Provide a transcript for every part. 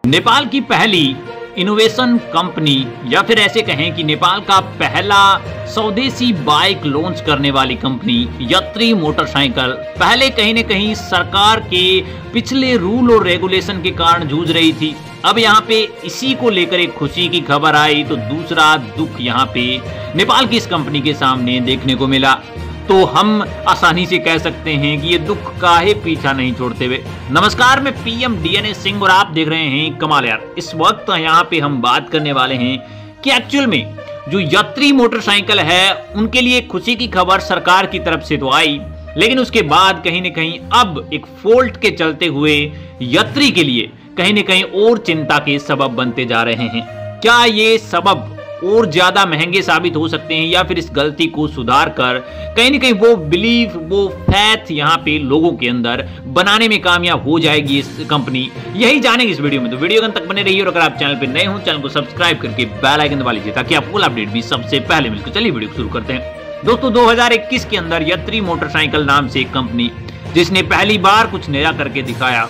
नेपाल की पहली innovation company या फिर ऐसे कहें कि नेपाल का पहला स्वदेशी बाइक लॉन्च करने वाली कंपनी यात्री मोटरसाइकिल पहले कहीं न कहीं सरकार के पिछले रूल और रेगुलेशन के कारण जूझ रही थी। अब यहाँ पे इसी को लेकर एक खुशी की खबर आई तो दूसरा दुख यहाँ पे नेपाल की इस कंपनी के सामने देखने को मिला। तो हम आसानी से कह सकते हैं कि ये दुख काहे पीछा नहीं छोड़ते हुए। नमस्कार, मैं पीएम डीएनए सिंह और आप देख रहे हैं कमाल यार। इस वक्त यहाँ पे हम बात करने वाले हैं कि एक्चुअल में जो यात्री मोटरसाइकिल है उनके लिए खुशी की खबर सरकार की तरफ से तो आई, लेकिन उसके बाद कहीं न कहीं अब एक फॉल्ट के चलते हुए यात्री के लिए कहीं न कहीं और चिंता के सबब बनते जा रहे हैं। क्या ये सबब और ज्यादा महंगे साबित हो सकते हैं या फिर इस गलती को सुधार कर कहीं न कहीं वो बिलीव, वो फैथ यहाँ पे लोगों के अंदर बनाने में कामयाब हो जाएगी इस कंपनी, यही जानेंगे इस वीडियो में। तो वीडियो तक बने रहिए और अगर आप चैनल पे नए हो चैनल को सब्सक्राइब करके बेल आइकन दबा लीजिए ताकि आपको अपडेट भी सबसे पहले मिले। चलिए वीडियो शुरू करते हैं। दोस्तों 2021 के अंदर यात्री मोटरसाइकिल नाम से एक कंपनी जिसने पहली बार कुछ नया करके दिखाया,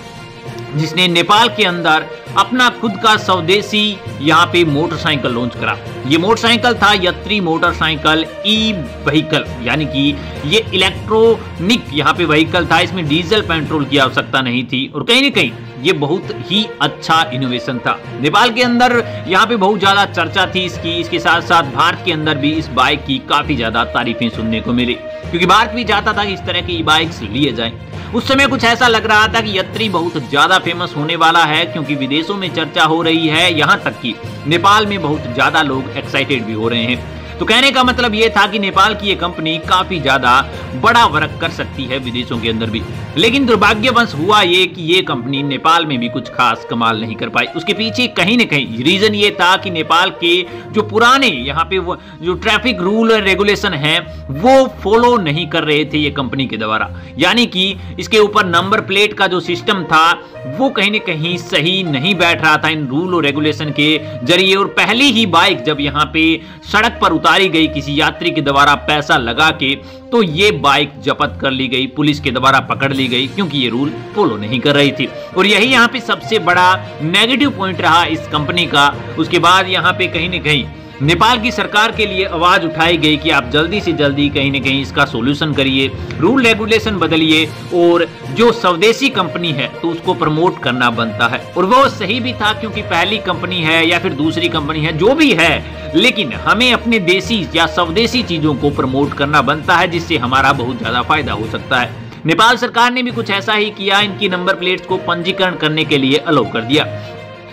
जिसने नेपाल के अंदर अपना खुद का स्वदेशी यहाँ पे मोटरसाइकिल लॉन्च करा। ये मोटरसाइकिल था यात्री मोटरसाइकिल ई व्हीकल, यानी कि ये इलेक्ट्रॉनिक यहाँ पे व्हीकल था। इसमें डीजल पेट्रोल की आवश्यकता नहीं थी और कहीं न कहीं ये बहुत ही अच्छा इनोवेशन था। नेपाल के अंदर यहाँ पे बहुत ज्यादा चर्चा थी इसकी। इसके साथ साथ भारत के अंदर भी इस बाइक की काफी ज्यादा तारीफें सुनने को मिली, क्योंकि भारत भी चाहता था कि इस तरह की बाइक्स लिए जाएं। उस समय कुछ ऐसा लग रहा था कि यात्री बहुत ज्यादा फेमस होने वाला है, क्योंकि विदेशों में चर्चा हो रही है, यहाँ तक कि नेपाल में बहुत ज्यादा लोग एक्साइटेड भी हो रहे हैं। तो कहने का मतलब ये था कि नेपाल की ये कंपनी काफी ज्यादा बड़ा वर्क कर सकती है विदेशों के अंदर भी। लेकिन दुर्भाग्यवश हुआ ये कि ये कंपनी नेपाल में भी कुछ खास कमाल नहीं कर पाई। उसके पीछे कहीं न कहीं रीजन ये था कि नेपाल के जो पुराने यहाँ पे वो जो ट्रैफिक रूल और रेगुलेशन है वो फॉलो नहीं कर रहे थे ये कंपनी के द्वारा। यानी कि इसके ऊपर नंबर प्लेट का जो सिस्टम था वो कहीं न कहीं सही नहीं बैठ रहा था इन रूल और रेगुलेशन के जरिए। और पहली ही बाइक जब यहाँ पे सड़क पर उतारी गई किसी यात्री के द्वारा पैसा लगा के, तो ये बाइक जब्त कर ली गई, पुलिस के द्वारा पकड़ ली गई, क्योंकि ये रूल फॉलो नहीं कर रही थी। और यही यहाँ पे सबसे बड़ा नेगेटिव पॉइंट रहा इस कंपनी का। उसके बाद यहाँ पे कहीं न कहीं नेपाल की सरकार के लिए आवाज उठाई गई कि आप जल्दी से जल्दी कहीं न कहीं इसका सॉल्यूशन करिए, रूल रेगुलेशन बदलिए और जो स्वदेशी कंपनी है तो उसको प्रमोट करना बनता है। और वो सही भी था, क्योंकि पहली कंपनी है या फिर दूसरी कंपनी है जो भी है, लेकिन हमें अपने देसी या स्वदेशी चीजों को प्रमोट करना बनता है, जिससे हमारा बहुत ज्यादा फायदा हो सकता है। नेपाल सरकार ने भी कुछ ऐसा ही किया, इनकी नंबर प्लेट्स को पंजीकरण करने के लिए अलाउ कर दिया।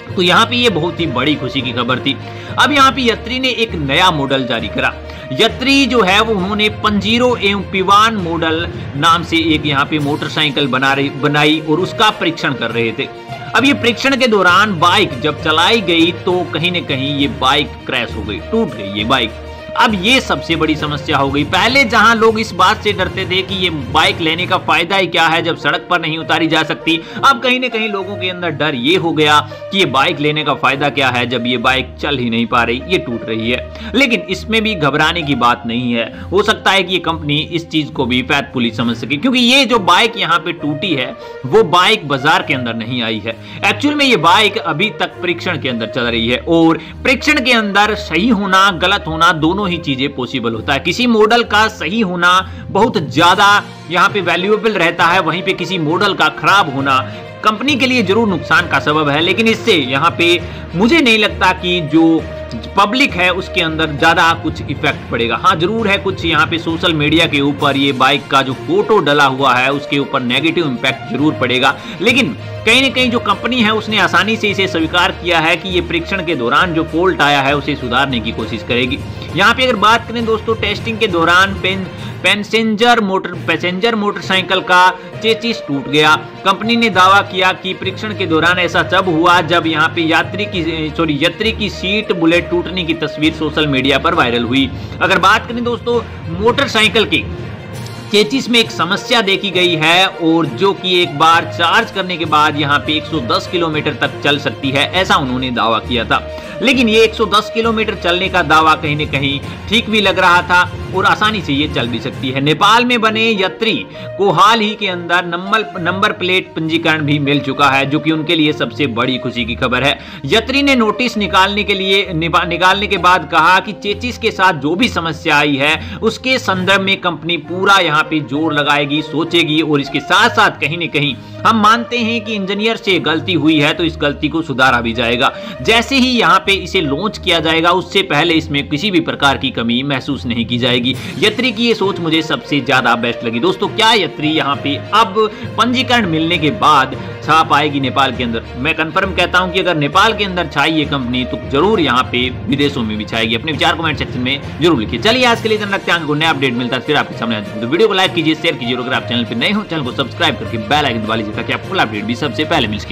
तो यहाँ पे ये बहुत ही बड़ी खुशी की खबर थी। अब यहाँ पे यात्री ने एक नया मॉडल जारी करा। यात्री जो है वो उन्होंने पंजीरो एवं पिवान मॉडल नाम से एक यहाँ पे मोटरसाइकिल बनाई और उसका परीक्षण कर रहे थे। अब ये परीक्षण के दौरान बाइक जब चलाई गई तो कहीं न कहीं ये बाइक क्रैश हो गई, टूट गई ये बाइक। अब ये सबसे बड़ी समस्या हो गई। पहले जहां लोग इस बात से डरते थे कि ये बाइक लेने का फायदा ही क्या है जब सड़क पर नहीं उतारी जा सकती, अब कहीं न कहीं लोगों के अंदर डर ये हो गया कि ये बाइक लेने का फायदा क्या है जब ये बाइक चल ही नहीं पा रही, ये टूट रही है। लेकिन इसमें भी घबराने की बात नहीं है। हो सकता है कि ये कंपनी इस चीज को भी फैक्टफुली समझ सके, क्योंकि ये जो बाइक यहाँ पे टूटी है वो बाइक बाजार के अंदर नहीं आई है। एक्चुअल में ये बाइक अभी तक परीक्षण के अंदर चल रही है और परीक्षण के अंदर सही होना, गलत होना, दोनों ही चीजें पॉसिबल होता है। किसी मॉडल का सही होना बहुत ज्यादा यहाँ पे वैल्यूएबल रहता है, वहीं पे किसी मॉडल का खराब होना कंपनी के लिए जरूर नुकसान का सबब है। लेकिन इससे यहाँ पे मुझे नहीं लगता कि जो पब्लिक है उसके अंदर ज्यादा कुछ इफेक्ट पड़ेगा। हाँ जरूर है, कुछ यहाँ पे सोशल मीडिया के ऊपर ये बाइक का जो फोटो डला हुआ है उसके ऊपर नेगेटिव इंपैक्ट जरूर पड़ेगा, लेकिन कहीं न कहीं जो कंपनी है उसने आसानी से इसे स्वीकार किया है कि ये परीक्षण के दौरान जो फॉल्ट आया है उसे सुधारने की कोशिश करेगी। यहाँ पे अगर बात करें दोस्तों, टेस्टिंग के दौरान पैसेंजर मोटरसाइकिल का चेसिस टूट गया। कंपनी ने दावा किया कि परीक्षण के दौरान ऐसा तब हुआ जब यहाँ पे यात्री की सीट बुलेट टूटने की तस्वीर सोशल मीडिया पर वायरल हुई। अगर बात करें दोस्तों मोटरसाइकिल की चेचिस में एक समस्या देखी गई है और जो कि एक बार चार्ज करने के बाद यहाँ पे 110 किलोमीटर तक चल सकती है, ऐसा उन्होंने दावा किया था। लेकिन ये 110 किलोमीटर चलने का दावा कहीं न कहीं ठीक भी लग रहा था और आसानी से ये चल भी सकती है। नेपाल में बने यात्री को हाल ही के अंदर नंबर प्लेट पंजीकरण भी मिल चुका है, जो कि उनके लिए सबसे बड़ी खुशी की खबर है। यात्री ने नोटिस निकालने के बाद कहा कि चेचिस के साथ जो भी समस्या आई है उसके संदर्भ में कंपनी पूरा यहाँ पे जोर लगाएगी, सोचेगी और इसके साथ साथ कहीं न कहीं हम मानते हैं कि इंजीनियर से गलती हुई है तो इस गलती को सुधारा भी जाएगा। जैसे ही यहाँ पे इसे लॉन्च किया जाएगा उससे पहले इसमें किसी भी प्रकार की कमी महसूस नहीं की जाएगी। यात्री की ये सोच मुझे सबसे ज्यादा बेस्ट लगी। दोस्तों, क्या यात्री यहाँ पे अब पंजीकरण मिलने के बाद छा पाएगी नेपाल के अंदर? मैं कंफर्म कहता हूं कि अगर नेपाल के अंदर छाई ये कंपनी तो जरूर यहाँ पे विदेशों में भी छाएगी। अपने विचार कमेंट सेक्शन में जरूर लिखिए। चलिए आज के लिए इतना रखते हैं, को नया अपडेट मिलता है फिर आपके सामने। तो वीडियो को लाइक कीजिए, शेयर कीजिए और अगर आप चैनल पर नए हो चैनल को सब्सक्राइब करके बेल आइकन दबा लीजिए ताकि आपको फुल अपडेट भी सबसे पहले मिल सके।